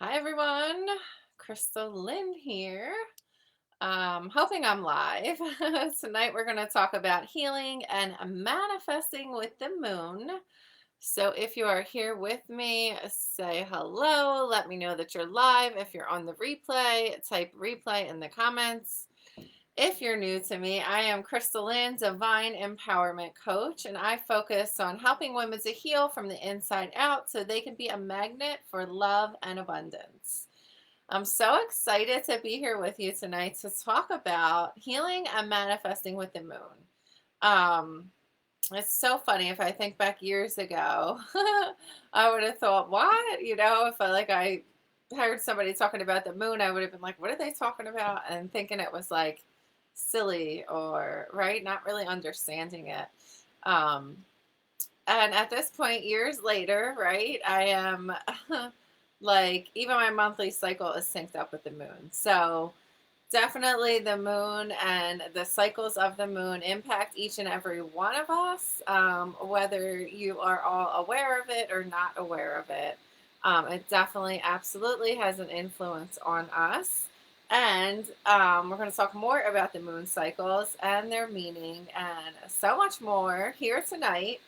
Hi everyone, Crystal Lynn here. Hoping I'm live. Tonight we're going to talk about healing and manifesting with the moon. So if you are here with me, say hello. Let me know that you're live. If you're on the replay, type replay in the comments. If you're new to me, I am Crystal Lynn, Divine Empowerment Coach, and I focus on helping women to heal from the inside out so they can be a magnet for love and abundance. I'm so excited to be here with you tonight to talk about healing and manifesting with the moon. Um, it's so funny if I think back years ago, I would have thought, what? If I heard somebody talking about the moon, I would have been like, what are they talking about? And thinking it was like silly or right, not really understanding it. Um, and at this point, years later, right, I am like, even my monthly cycle is synced up with the moon. So definitely the moon and the cycles of the moon impact each and every one of us, whether you are all aware of it or not aware of it. It definitely, absolutely has an influence on us. And we're going to talk more about the moon cycles and their meaning and so much more here tonight.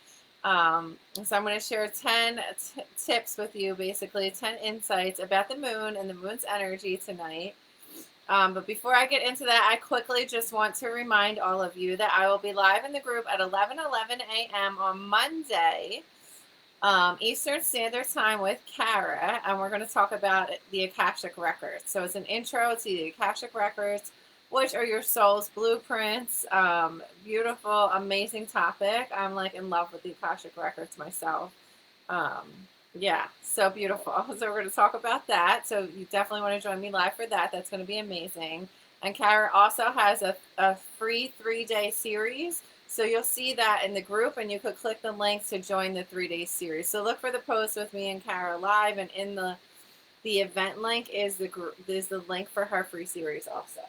So I'm going to share 10 tips with you, basically 10 insights about the moon and the moon's energy tonight. But before I get into that, I quickly just want to remind all of you that I will be live in the group at 11:11 a.m. on Monday, Eastern Standard Time with Kara, and we're going to talk about the Akashic Records. So it's an intro to the Akashic Records, which are your soul's blueprints. Beautiful, amazing topic. I'm like in love with the Akashic Records myself. Um, yeah, so beautiful. So we're going to talk about that. So you definitely want to join me live for that. That's going to be amazing. And Kara also has a free 3-day series. So you'll see that in the group, and you could click the link to join the 3-day series. So look for the post with me and Kara live, and in the event link is the link for her free series also.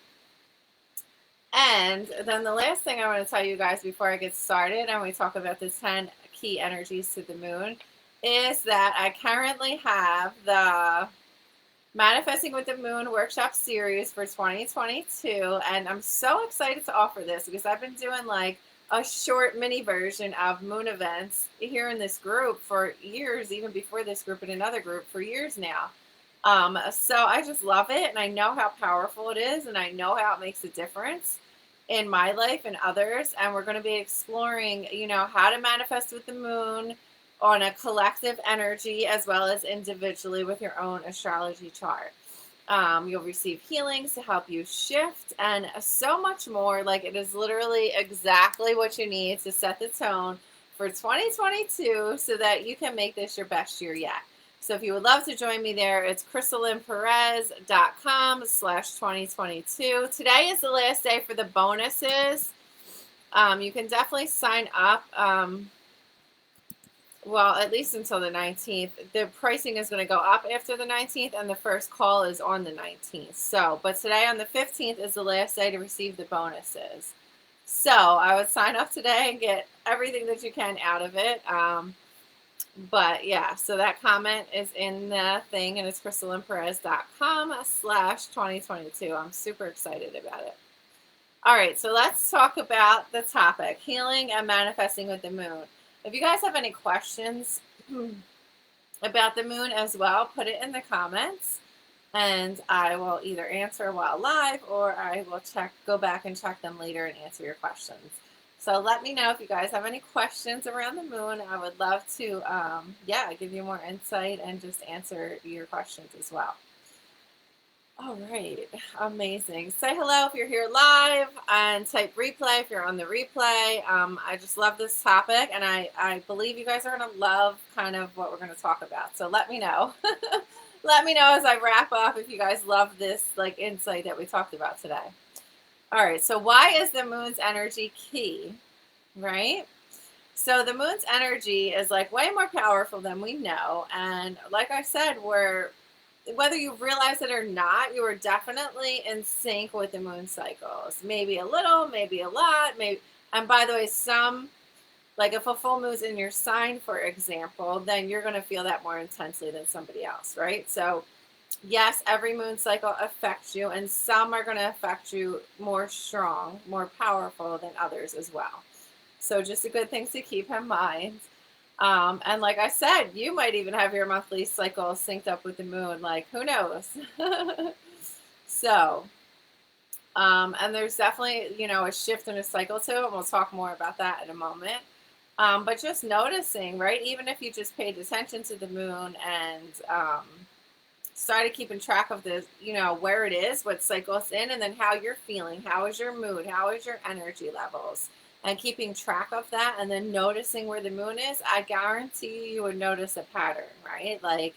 And then the last thing I want to tell you guys before I get started and we talk about the 10 key energies to the moon is that I currently have the Manifesting with the Moon workshop series for 2022. And I'm so excited to offer this because I've been doing like a short mini version of moon events here in this group for years, even before this group in another group for years now. So I just love it, and I know how powerful it is, and I know how it makes a difference in my life and others. And we're going to be exploring, how to manifest with the moon on a collective energy as well as individually with your own astrology chart. You'll receive healings to help you shift and so much more. Like, it is literally exactly what you need to set the tone for 2022 so that you can make this your best year yet. So if you would love to join me there, it's crystallinperez.com/2022. Today is the last day for the bonuses. You can definitely sign up. Well, at least until the 19th. The pricing is going to go up after the 19th, and the first call is on the 19th. So, but today on the 15th is the last day to receive the bonuses. So I would sign up today and get everything that you can out of it. But yeah, so that comment is in the thing, and it's crystallinperez.com/2022. I'm super excited about it. All right, so let's talk about the topic, healing and manifesting with the moon. If you guys have any questions about the moon as well, put it in the comments, and I will either answer while live or I will go back and check them later and answer your questions. So let me know if you guys have any questions around the moon. I would love to, give you more insight and just answer your questions as well. All right, amazing. Say hello if you're here live and type replay if you're on the replay. I just love this topic, and I believe you guys are going to love kind of what we're going to talk about. So let me know. Let me know as I wrap up if you guys love this like insight that we talked about today. All right, so why is the moon's energy key, right? So the moon's energy is like way more powerful than we know. And like I said, whether you realize it or not, you are definitely in sync with the moon cycles. Maybe a little, maybe a lot, maybe. And by the way, like if a full moon's in your sign, for example, then you're going to feel that more intensely than somebody else, right? So yes, every moon cycle affects you, and some are going to affect you more strong, more powerful than others as well. So, just a good thing to keep in mind. And like I said, you might even have your monthly cycle synced up with the moon. Like, who knows? So, and there's definitely, a shift in a cycle too, and we'll talk more about that in a moment. But just noticing, right? Even if you just paid attention to the moon and started keeping track of the, where it is, what cycle it's in, and then how you're feeling, how is your mood, how is your energy levels, and keeping track of that, and then noticing where the moon is, I guarantee you would notice a pattern, right? Like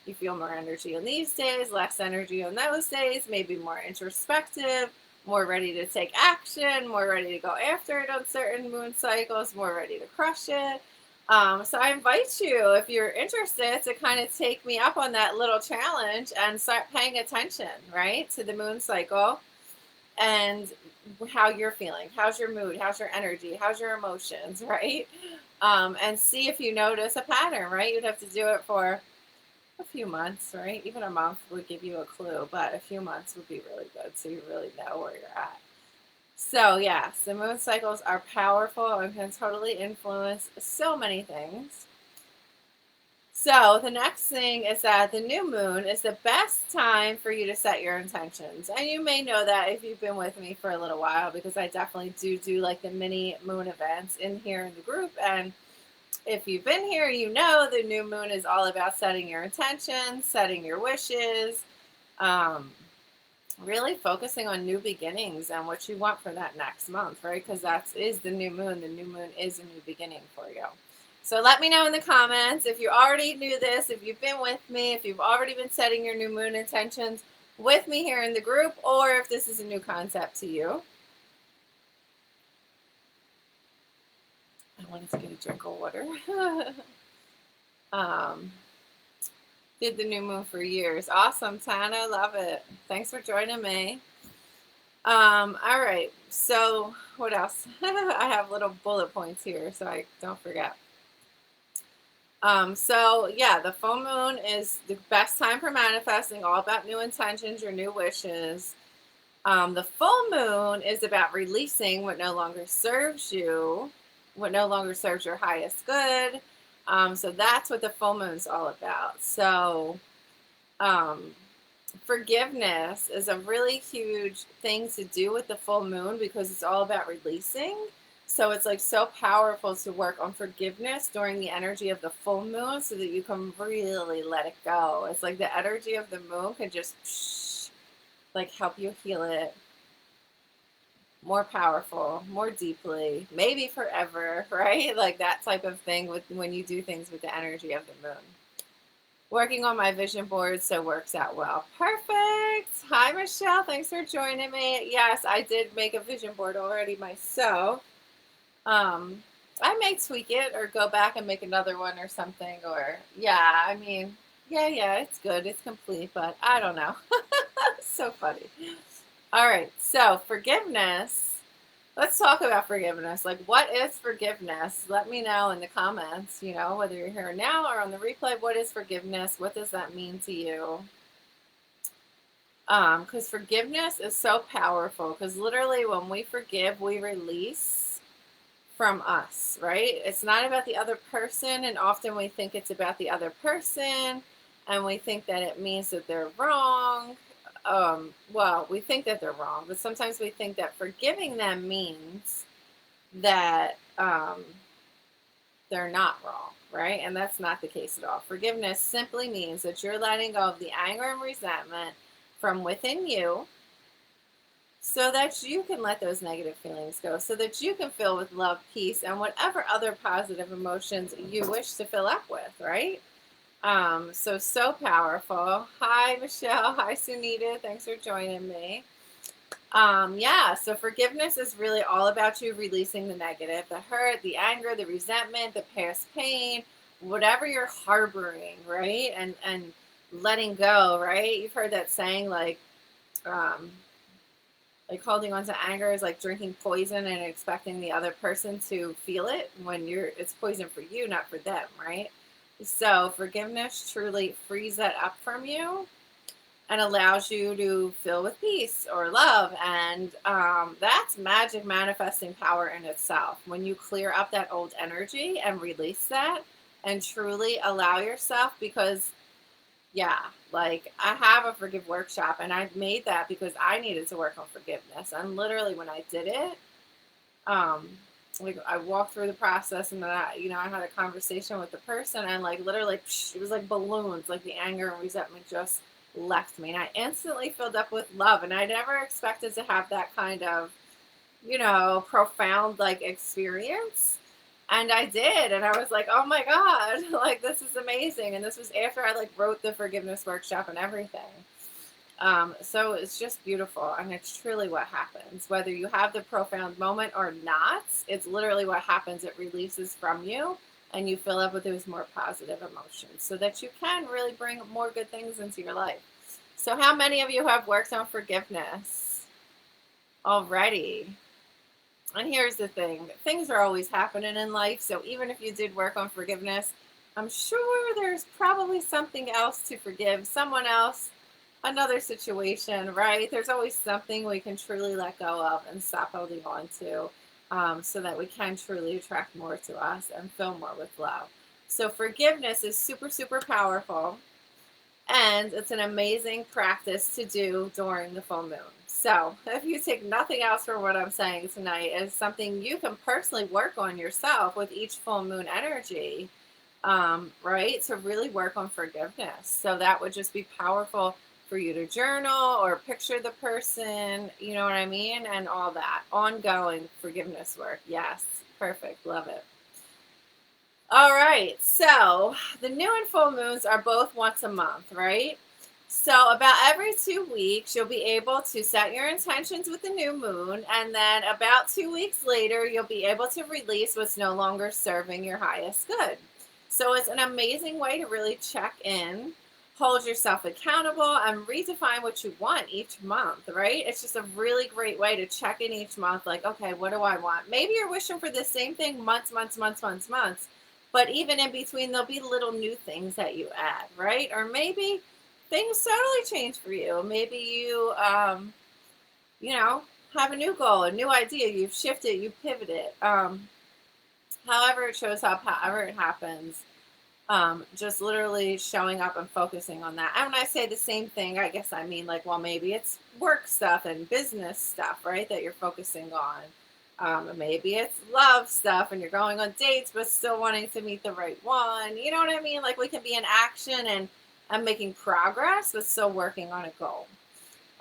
you feel more energy on these days, less energy on those days, maybe more introspective, more ready to take action, more ready to go after it on certain moon cycles, more ready to crush it. So I invite you, if you're interested, to kind of take me up on that little challenge and start paying attention, right, to the moon cycle and how you're feeling. How's your mood? How's your energy? How's your emotions, right? And see if you notice a pattern, right? You'd have to do it for a few months, right? Even a month would give you a clue, but a few months would be really good so you really know where you're at. So, yes, the moon cycles are powerful and can totally influence so many things. So, the next thing is that the new moon is the best time for you to set your intentions. And you may know that if you've been with me for a little while, because I definitely do like the mini moon events in here in the group. And if you've been here, you know the new moon is all about setting your intentions, setting your wishes, um, really focusing on new beginnings and what you want for that next month, right? Because that is the new moon. The new moon is a new beginning for you. So let me know in the comments if you already knew this, if you've been with me, if you've already been setting your new moon intentions with me here in the group, or if this is a new concept to you. I wanted to get a drink of water. um, did the new moon for years. Awesome, Tana. Love it. Thanks for joining me. All right. So what else? I have little bullet points here so I don't forget. So yeah, the full moon is the best time for manifesting, all about new intentions, your new wishes. The full moon is about releasing what no longer serves you, what no longer serves your highest good. So that's what the full moon's all about. So, um, forgiveness is a really huge thing to do with the full moon because it's all about releasing. So it's like so powerful to work on forgiveness during the energy of the full moon so that you can really let it go. It's like the energy of the moon can just like help you heal it more powerful, more deeply, maybe forever, right? Like that type of thing with when you do things with the energy of the moon. Working on my vision board, so works out well. Perfect. Hi, Michelle. Thanks for joining me. Yes, I did make a vision board already myself. I may tweak it or go back and make another one or something. Or yeah, I mean, yeah, it's good. It's complete, but I don't know. So funny. All right, so forgiveness. Let's talk about forgiveness. Like, what is forgiveness? Let me know in the comments, whether you're here now or on the replay. What is forgiveness? What does that mean to you? Because forgiveness is so powerful. Because literally, when we forgive, we release from us, right? It's not about the other person. And often we think it's about the other person. And we think that it means that they're wrong. Well, we think that they're wrong, but sometimes we think that forgiving them means that they're not wrong, right? And that's not the case at all. Forgiveness simply means that you're letting go of the anger and resentment from within you so that you can let those negative feelings go, so that you can fill with love, peace, and whatever other positive emotions you wish to fill up with, right? So powerful. Hi, Michelle. Hi, Sunita. Thanks for joining me. Yeah, so forgiveness is really all about you releasing the negative, the hurt, the anger, the resentment, the past pain, whatever you're harboring, right? And letting go, right? You've heard that saying, like holding on to anger is like drinking poison and expecting the other person to feel it when it's poison for you, not for them, right? So forgiveness truly frees that up from you. and allows you to fill with peace or love. And that's magic manifesting power in itself. When you clear up that old energy and release that and truly allow yourself, because, yeah, like I have a forgive workshop and I made that because I needed to work on forgiveness. And literally, when I did it, um, like I walked through the process and then I had a conversation with the person and like literally it was like balloons, like the anger and resentment just left me and I instantly filled up with love and I never expected to have that kind of, profound like experience. And I did, and I was like, oh my God, like this is amazing. And this was after I like wrote the forgiveness workshop and everything. So it's just beautiful, and it's truly what happens. Whether you have the profound moment or not, it's literally what happens. It releases from you, and you fill up with those more positive emotions so that you can really bring more good things into your life. So, how many of you have worked on forgiveness already? And here's the thing, things are always happening in life. So, even if you did work on forgiveness, I'm sure there's probably something else to forgive, someone else, another situation, right? There's always something we can truly let go of and stop holding on to, so that we can truly attract more to us and fill more with love. So forgiveness is super, super powerful. And it's an amazing practice to do during the full moon. So, if you take nothing else from what I'm saying tonight, is something you can personally work on yourself with each full moon energy, right? To really work on forgiveness. So, that would just be powerful for you to journal or picture the person, you know what I mean? And all that ongoing forgiveness work. Yes, perfect. Love it. All right. So the new and full moons are both once a month, right? So about every 2 weeks, you'll be able to set your intentions with the new moon. And then about 2 weeks later, you'll be able to release what's no longer serving your highest good. So it's an amazing way to really check in, hold yourself accountable, and redefine what you want each month, right? It's just a really great way to check in each month. Like, okay, what do I want? Maybe you're wishing for the same thing months, months, months, months, months. But even in between, there'll be little new things that you add, right? Or maybe things totally change for you. Maybe you know, have a new goal, a new idea. You've shifted, you've pivoted. However it shows up, however it happens, just literally showing up and focusing on that. And when I say the same thing, I guess I mean like, well, maybe it's work stuff and business stuff, right? That you're focusing on. Maybe it's love stuff and you're going on dates, but still wanting to meet the right one. You know what I mean? Like we can be in action and making progress, but still working on a goal.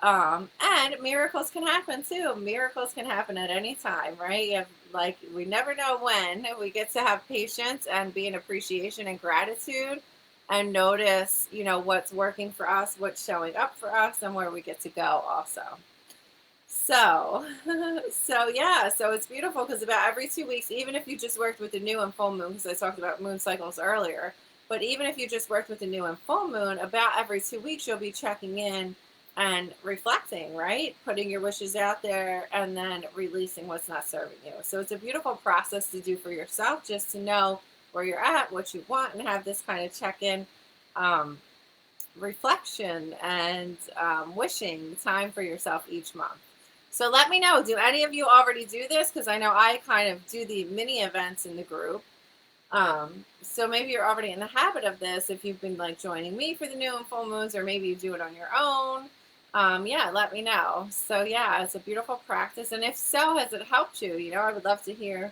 And miracles can happen too. Miracles can happen at any time, right? You have, like, we never know when. We get to have patience and be in appreciation and gratitude and notice, what's working for us, what's showing up for us, and where we get to go also. So, so it's beautiful because about every 2 weeks, even if you just worked with the new and full moon, because I talked about moon cycles earlier, but even if you just worked with the new and full moon, about every 2 weeks, you'll be checking in and reflecting, right? Putting your wishes out there and then releasing what's not serving you. So it's a beautiful process to do for yourself, just to know where you're at, what you want, and have this kind of check-in, reflection and wishing time for yourself each month. So let me know, do any of you already do this? Because I know I kind of do the mini events in the group. So maybe you're already in the habit of this if you've been like joining me for the new and full moons, or maybe you do it on your own. Yeah, let me know. So yeah, it's a beautiful practice. And if so, has it helped you? I would love to hear.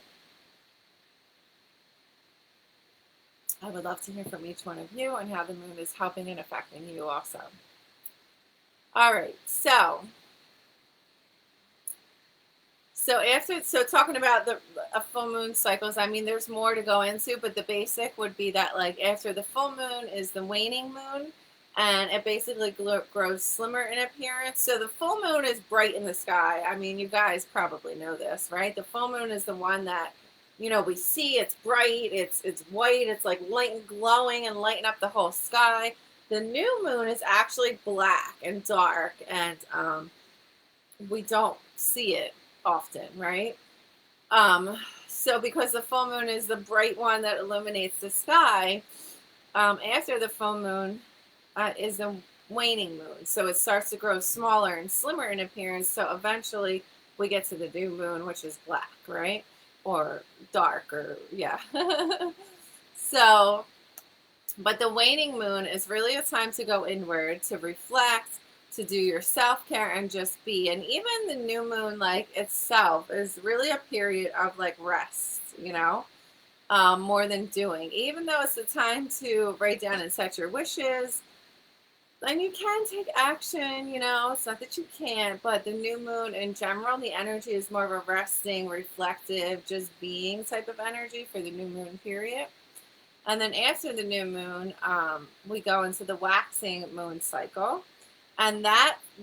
I would love to hear from each one of you and how the moon is helping and affecting you also. All right, so talking about the full moon cycles, I mean, there's more to go into, but the basic would be that like after the full moon is the waning moon, and it basically grows slimmer in appearance. So the full moon is bright in the sky. I mean, you guys probably know this, right? The full moon is the one that, we see. It's bright, it's white, it's like light and glowing and lighting up the whole sky. The new moon is actually black and dark, and we don't see it often, right? So because the full moon is the bright one that illuminates the sky, after the full moon is the waning moon. So it starts to grow smaller and slimmer in appearance. So eventually we get to the new moon, which is black, right? Or dark, or yeah. So, but the waning moon is really a time to go inward, to reflect, to do your self care and just be. And even the new moon, like itself, is really a period of like rest, more than doing. Even though it's the time to write down and set your wishes, and you can take action, it's not that you can't, but the new moon in general, the energy is more of a resting, reflective, just being type of energy for the new moon period. And then after the new moon, we go into the waxing moon cycle. And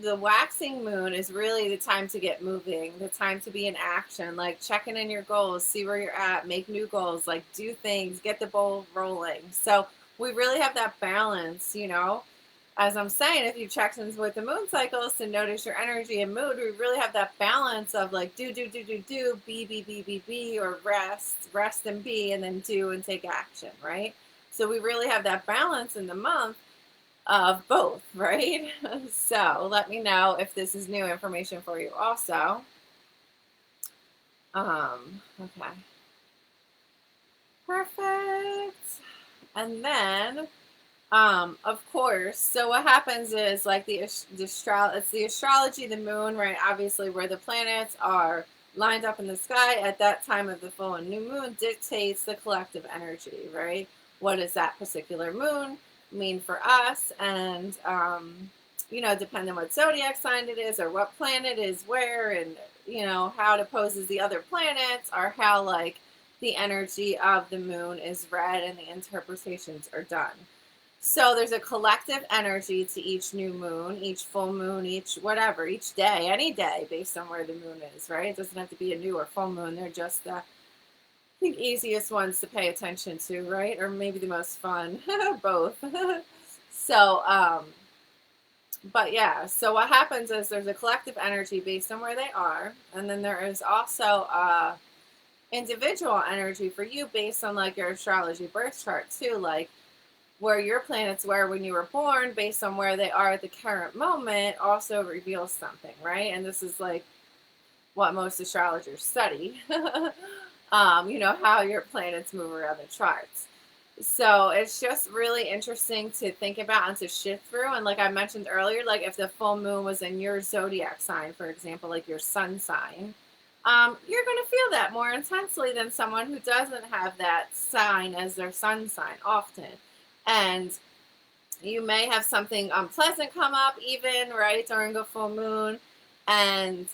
the waxing moon is really the time to get moving, the time to be in action, like checking in your goals, see where you're at, make new goals, like do things, get the ball rolling. So we really have that balance, As I'm saying, if you check in with the moon cycles to notice your energy and mood, we really have that balance of like do, be, or rest and be, and then do and take action, right? So we really have that balance in the month of both, right? So let me know if this is new information for you also. Okay. Perfect. And then of course, so what happens is like it's the astrology, the moon, right? Obviously, where the planets are lined up in the sky at that time of the full and new moon dictates the collective energy, right? What does that particular moon mean for us? And depending on what zodiac sign it is or what planet is where, and how it opposes the other planets, or how like the energy of the moon is read and the interpretations are done. So there's a collective energy to each new moon, each full moon, each whatever, each day, any day based on where the moon is, right? It doesn't have to be a new or full moon. They're just the easiest ones to pay attention to, right? Or maybe the most fun, both. So, but yeah, so what happens is there's a collective energy based on where they are. And then there is also individual energy for you based on like your astrology birth chart too. Like, where your planets were when you were born based on where they are at the current moment also reveals something, right? And this is like what most astrologers study. How your planets move around the charts. So it's just really interesting to think about and to shift through. And like I mentioned earlier, like if the full moon was in your zodiac sign, for example, like your sun sign, you're going to feel that more intensely than someone who doesn't have that sign as their sun sign often. And you may have something unpleasant come up even, right, during a full moon. And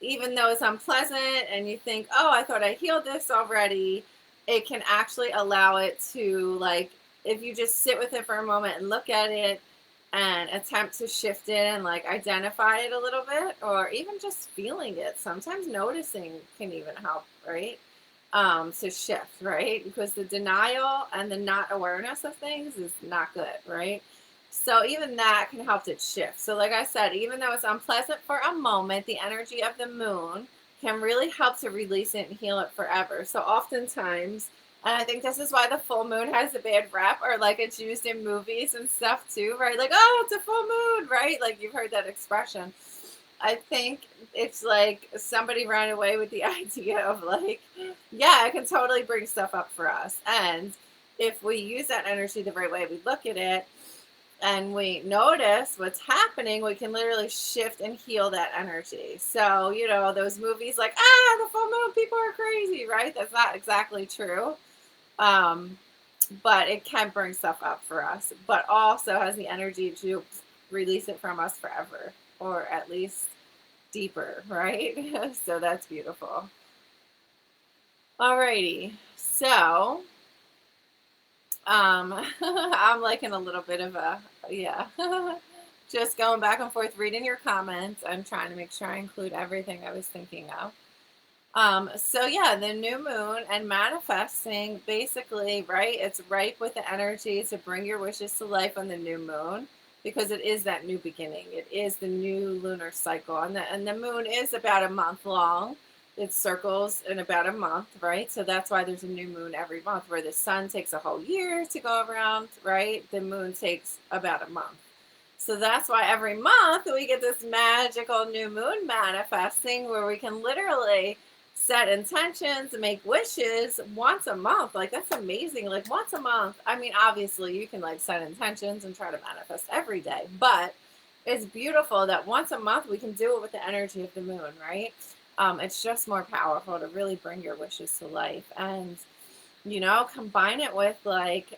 even though it's unpleasant and you think, oh, I thought I healed this already, it can actually allow it to, like, if you just sit with it for a moment and look at it and attempt to shift it and like identify it a little bit, or even just feeling it. Sometimes noticing can even help, right? To shift, right? Because the denial and the not awareness of things is not good, right? So even that can help to shift. So like I said, even though it's unpleasant for a moment, the energy of the moon can really help to release it and heal it forever. So oftentimes, and I think this is why the full moon has a bad rep, or like it's used in movies and stuff too, right? Like, oh, it's a full moon, right? Like you've heard that expression. I think it's like somebody ran away with the idea of like, yeah, it can totally bring stuff up for us. And if we use that energy the right way, we look at it and we notice what's happening, we can literally shift and heal that energy. So, those movies like, the full moon, people are crazy, right? That's not exactly true. But it can bring stuff up for us, but also has the energy to release it from us forever, or at least deeper, right? So that's beautiful. Alrighty. So, I'm like in a little bit of a, yeah, just going back and forth, reading your comments. I'm trying to make sure I include everything I was thinking of. So yeah, the new moon and manifesting basically, right? It's ripe with the energy to bring your wishes to life on the new moon, because it is that new beginning. It is the new lunar cycle, and the moon is about a month long. It circles in about a month, right? So that's why there's a new moon every month, where the sun takes a whole year to go around, right? The moon takes about a month. So that's why every month we get this magical new moon manifesting where we can literally set intentions and make wishes once a month. Like, that's amazing. Like, once a month. I mean, obviously you can like set intentions and try to manifest every day, but it's beautiful that once a month we can do it with the energy of the moon, right? It's just more powerful to really bring your wishes to life. And combine it with like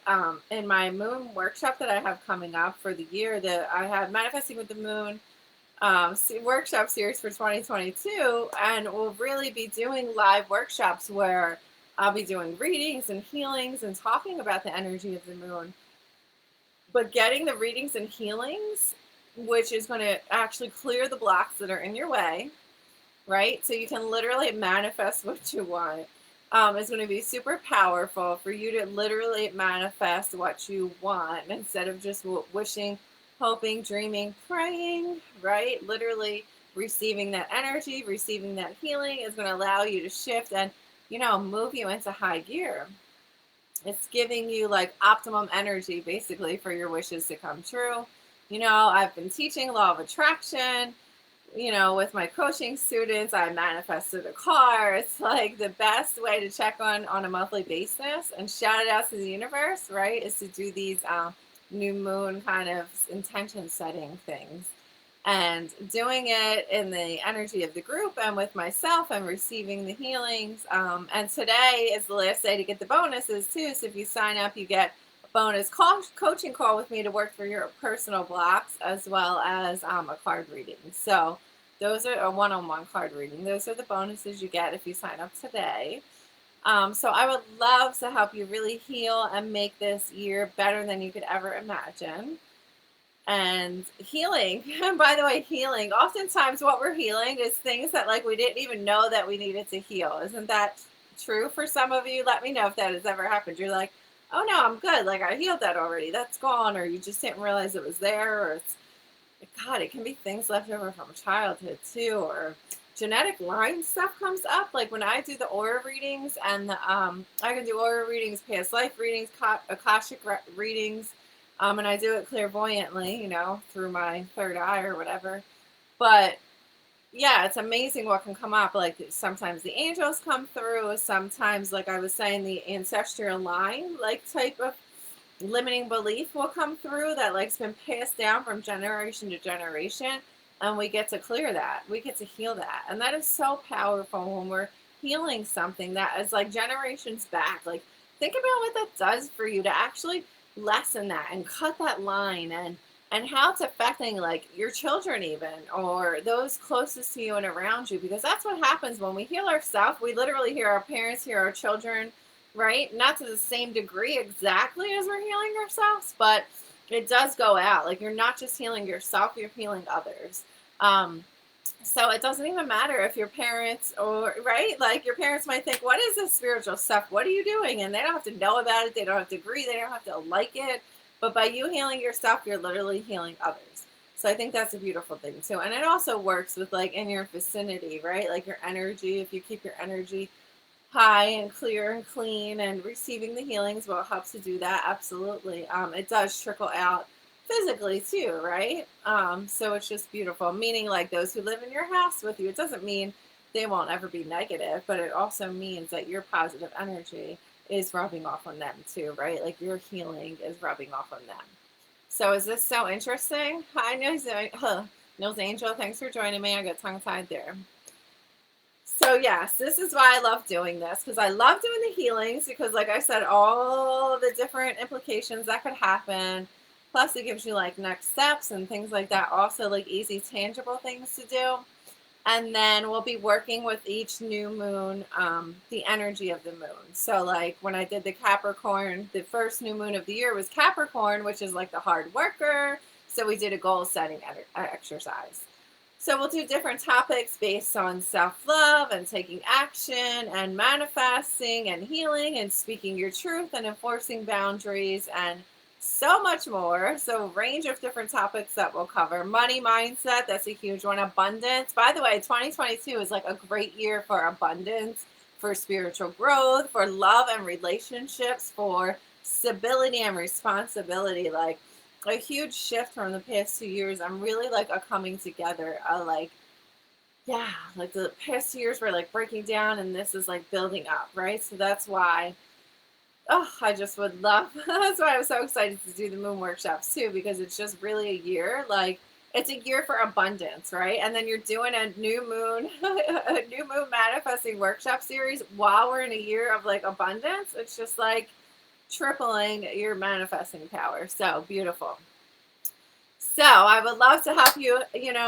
in my moon workshop that I have coming up for the year, that I have manifesting with the moon workshop series for 2022, and we'll really be doing live workshops where I'll be doing readings and healings and talking about the energy of the moon, but getting the readings and healings, which is going to actually clear the blocks that are in your way, right? So you can literally manifest what you want. It's going to be super powerful for you to literally manifest what you want instead of just wishing, hoping, dreaming, praying, right? Literally receiving that energy, receiving that healing is going to allow you to shift and, move you into high gear. It's giving you like optimum energy basically for your wishes to come true. I've been teaching law of attraction, with my coaching students. I manifested a car. It's like the best way to check on a monthly basis and shout it out to the universe, right? Is to do these new moon kind of intention setting things and doing it in the energy of the group and with myself and receiving the healings. And today is the last day to get the bonuses too. So if you sign up, you get a bonus coaching call with me to work through your personal blocks, as well as a card reading. So those are a one-on-one card reading. Those are the bonuses you get if you sign up today. So I would love to help you really heal and make this year better than you could ever imagine. And healing, and by the way, healing, oftentimes what we're healing is things that like we didn't even know that we needed to heal. Isn't that true for some of you? Let me know if that has ever happened. You're like, oh no, I'm good, like I healed that already, that's gone. Or you just didn't realize it was there. Or it's, God, it can be things left over from childhood too, or genetic line stuff comes up. Like when I do the aura readings, and I can do aura readings, past life readings, akashic readings, and I do it clairvoyantly, through my third eye or whatever. But yeah, it's amazing what can come up. Like sometimes the angels come through. Sometimes, like I was saying, the ancestral line, like type of limiting belief will come through that like's been passed down from generation to generation, and we get to clear that, we get to heal that. And that is so powerful when we're healing something that is like generations back. Like, think about what that does for you to actually lessen that and cut that line, and how it's affecting like your children even, or those closest to you and around you. Because that's what happens when we heal ourselves. We literally hear our parents, hear our children, right? Not to the same degree exactly as we're healing ourselves, but it does go out. Like, you're not just healing yourself, you're healing others. So it doesn't even matter if your parents, or right, like your parents might think, what is this spiritual stuff, what are you doing? And they don't have to know about it, they don't have to agree, they don't have to like it. But by you healing yourself, you're literally healing others. So I think that's a beautiful thing too. And it also works with like in your vicinity, right? Like your energy, if you keep your energy high and clear and clean, and receiving the healings will help to do that. Absolutely. It does trickle out physically too, right? So it's just beautiful. Meaning, like those who live in your house with you, it doesn't mean they won't ever be negative, but it also means that your positive energy is rubbing off on them too, right? Like your healing is rubbing off on them. So is this so interesting? Hi, Nils Angel. Thanks for joining me. I got tongue tied there. So yes, this is why I love doing this, because I love doing the healings, because like I said, all the different implications that could happen. Plus it gives you like next steps and things like that. Also like easy, tangible things to do. And then we'll be working with each new moon, the energy of the moon. So like when I did the Capricorn, the first new moon of the year was Capricorn, which is like the hard worker. So we did a goal setting exercise. So we'll do different topics based on self-love and taking action and manifesting and healing and speaking your truth and enforcing boundaries and so much more. So range of different topics that we'll cover. Money mindset, that's a huge one. Abundance. By the way, 2022 is like a great year for abundance, for spiritual growth, for love and relationships, for stability and responsibility. Like a huge shift from the past 2 years. I'm really like a coming together. Like, yeah, like the past 2 years were like breaking down, and this is like building up, right? So that's why, oh, I just would love, that's why I'm so excited to do the moon workshops too, because it's just really a year. Like, it's a year for abundance, right? And then you're doing a new moon, a new moon manifesting workshop series while we're in a year of like abundance. It's just like tripling your manifesting power. So beautiful. So I would love to help you,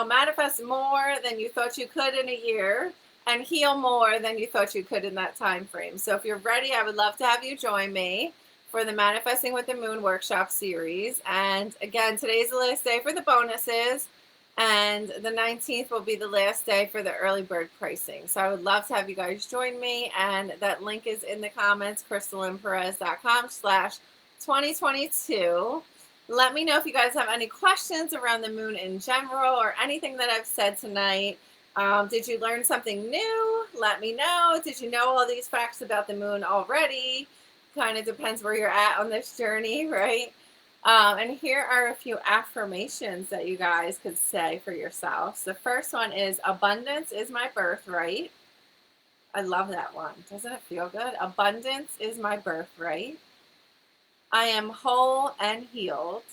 manifest more than you thought you could in a year and heal more than you thought you could in that time frame. So if you're ready, I would love to have you join me for the Manifesting with the Moon workshop series. And again, today's the last day for the bonuses, and the 19th will be the last day for the early bird pricing. So I would love to have you guys join me, and that link is in the comments, crystallinperez.com/2022. Let me know if you guys have any questions around the moon in general or anything that I've said tonight. Did you learn something new? Let me know. Did you know all these facts about the moon already? Kind of depends where you're at on this journey, right? And here are a few affirmations that you guys could say for yourselves. The first one is abundance is my birthright. I love that one. Doesn't it feel good? Abundance is my birthright. I am whole and healed.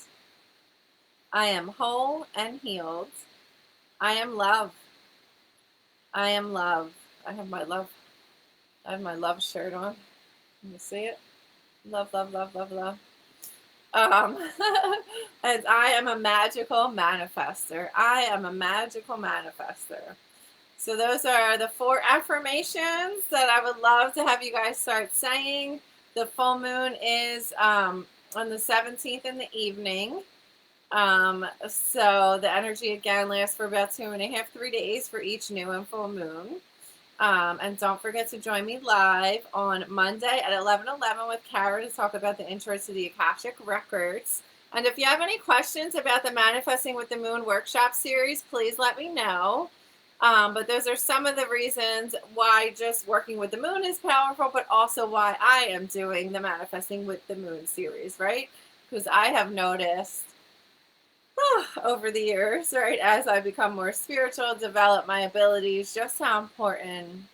I am whole and healed. I am love. I am love. I have my love. I have my love shirt on. Can you see it? Love, love, love, love, love. And I am a magical manifester. I am a magical manifester. So those are the 4 affirmations that I would love to have you guys start saying. The full moon is on the 17th in the evening. So the energy again lasts for about 2.5, 3 days for each new and full moon. And don't forget to join me live on Monday at 11:11 with Kara to talk about the intro to the Akashic Records. And if you have any questions about the Manifesting with the Moon workshop series, please let me know. But those are some of the reasons why just working with the moon is powerful, but also why I am doing the Manifesting with the Moon series, right? Because I have noticed over the years, right, as I become more spiritual, develop my abilities, just how important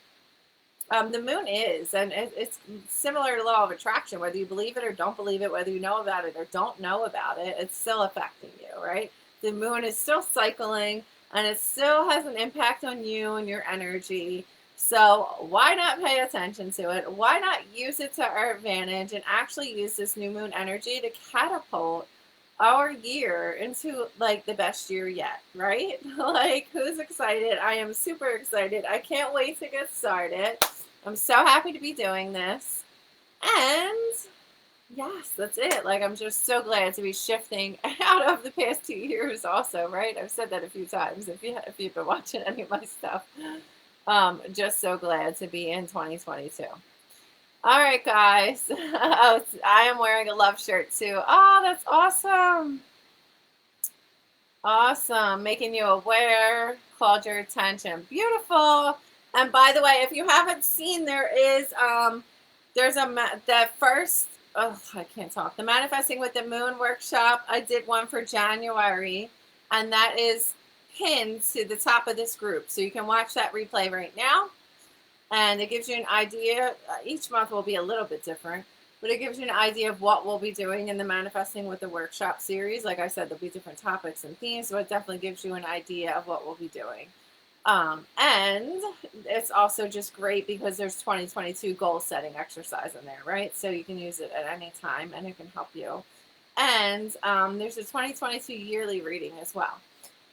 the moon is. And it's similar to law of attraction, whether you believe it or don't believe it, whether you know about it or don't know about it, it's still affecting you, right? The moon is still cycling, and it still has an impact on you and your energy. So why not pay attention to it? Why not use it to our advantage and actually use this new moon energy to catapult our year into like the best year yet, right? Like, who's excited? I am super excited. I can't wait to get started. I'm so happy to be doing this. And yes, that's it. Like, I'm just so glad to be shifting out of the past 2 years also, right? I've said that a few times if you've been watching any of my stuff. Just so glad to be in 2022. All right, guys. Oh, I am wearing a love shirt too. Oh, that's awesome. Awesome. Making you aware, called your attention. Beautiful. And by the way, if you haven't seen, there's that first, oh, I can't talk. The Manifesting with the Moon workshop. I did one for January, and that is pinned to the top of this group. So you can watch that replay right now. And it gives you an idea. Each month will be a little bit different, but it gives you an idea of what we'll be doing in the Manifesting with the Workshop series. Like I said, there'll be different topics and themes, so it definitely gives you an idea of what we'll be doing. And it's also just great because there's 2022 goal setting exercise in there, right? So you can use it at any time, and it can help you. And there's a 2022 yearly reading as well.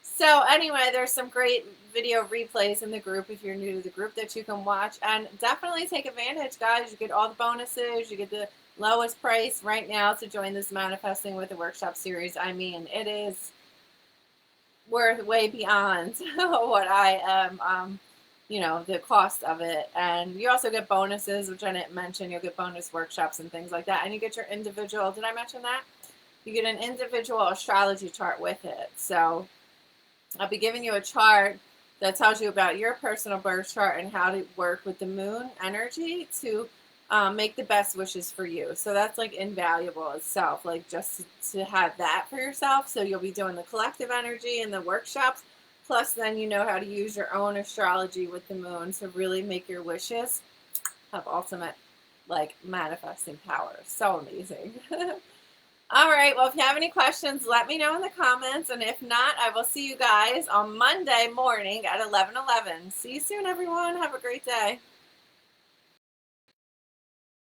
So anyway, there's some great video replays in the group if you're new to the group that you can watch, and definitely take advantage, guys. You get all the bonuses, you get the lowest price right now to join this Manifesting with the Workshop series. I mean, it is worth way beyond what I am, the cost of it. And you also get bonuses, which I didn't mention. You'll get bonus workshops and things like that, and you get your individual, did I mention that? You get an individual astrology chart with it. So I'll be giving you a chart that tells you about your personal birth chart and how to work with the moon energy to make the best wishes for you. So that's like invaluable itself, like just to have that for yourself. So you'll be doing the collective energy and the workshops. Plus, then you know how to use your own astrology with the moon to really make your wishes have ultimate like manifesting power. So amazing. All right. Well, if you have any questions, let me know in the comments. And if not, I will see you guys on Monday morning at 11:11. See you soon, everyone. Have a great day.